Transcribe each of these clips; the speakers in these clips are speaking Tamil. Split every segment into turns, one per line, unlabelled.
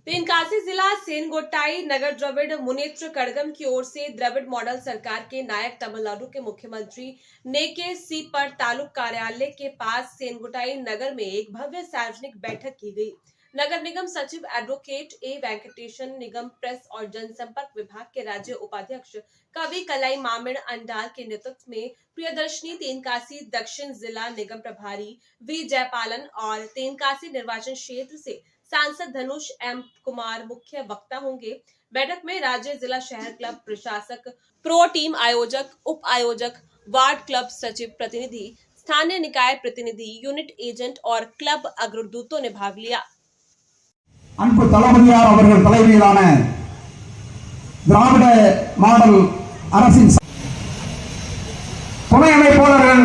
तेनकासी जिला सेनगोट्टाई नगर द्रविड़ मुनेत्र कड़गम की ओर से द्रविड़ मॉडल सरकार के नायक तमिलनाडु के मुख्यमंत्री नेके सी पर तालुक कार्यालय के पास सेनगोट्टाई नगर में एक भव्य सार्वजनिक बैठक की गई। नगर निगम सचिव एडवोकेट ए वेंकटेशन, निगम प्रेस और जनसंपर्क विभाग के राज्य उपाध्यक्ष कवि कलाई मामिड़ अंडाल के नेतृत्व में प्रियदर्शनी, तेनकासी दक्षिण जिला निगम प्रभारी वी जयपालन और तेनकासी निर्वाचन क्षेत्र से सांसद धनुष एम कुमार मुख्य वक्ता होंगे। बैठक में राज्य जिला शहर क्लब प्रशासक, प्रो टीम आयोजक, उप आयोजक, वार्ड क्लब सचिव प्रतिनिधि, स्थानीय निकाय प्रतिनिधि, यूनिट एजेंट और क्लब अग्रदूतों ने भाग लिया।
அன்பு தளபதியார் அவர்கள் தலைமையிலான திராவிட மாடல் அரசின் துணை அமைப்பாளர்கள்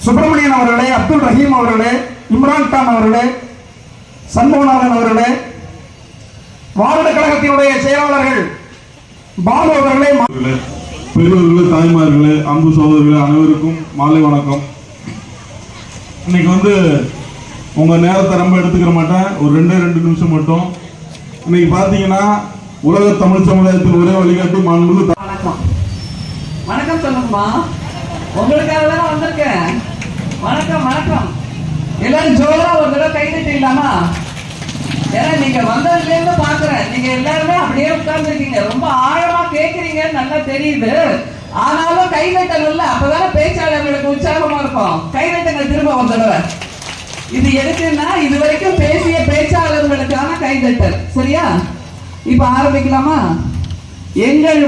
சுப்பிரமணியன் அவர்களே, அப்துல் ரஹீம் அவர்களே, இம்ரான் கான் அவர்களே, சண்முகநாதன் அவர்களே, வார்டு கழகத்தினுடைய செயலாளர்கள் பாலு அவர்களே,
பெரியவர்களே, தாய்மார்களே, அன்பு சகோதரர்களே, அனைவருக்கும் மாலை வணக்கம். இன்னைக்கு உங்க நேரத்தை ரொம்ப எடுத்துக்கிற மாட்டேன், ஒரு 2 நிமிஷம் மட்டும். இன்னைக்கு பாத்தீங்கன்னா உலக தமிழ் சமுதாயத்தில் ஒரே வழிகாட்டி மாண்புமிகு
வணக்கம் வணக்கம் சொல்லுங்கம்மா, உங்களுக்காக தான் வந்திருக்கேன். வணக்கம் வணக்கம். எல்லாரும் ஜோரா ஒரு தடவை கை தட்டிடலாமா? ஏன்னா நீங்க வந்ததுல இருந்து பாக்குறேன், நீங்க எல்லாருமே அப்படியே உட்கார்ந்துருக்கீங்க, ரொம்ப ஆழமா கேட்கறீங்கன்னு நல்லா தெரியுது. ஆனாலும் கை தட்டல, அப்பதானே பேச்சாளர்களுக்கு உற்சாகமா இருக்கும். கை தட்டுங்க திரும்ப ஒரு தடவை. இது எதுக்குன்னா இது வரைக்கும் பேசிய பேச்சாளர்களுக்கான கைதட்டல். சரியா? இப்ப ஆரம்பிக்கலாமா? எங்கள்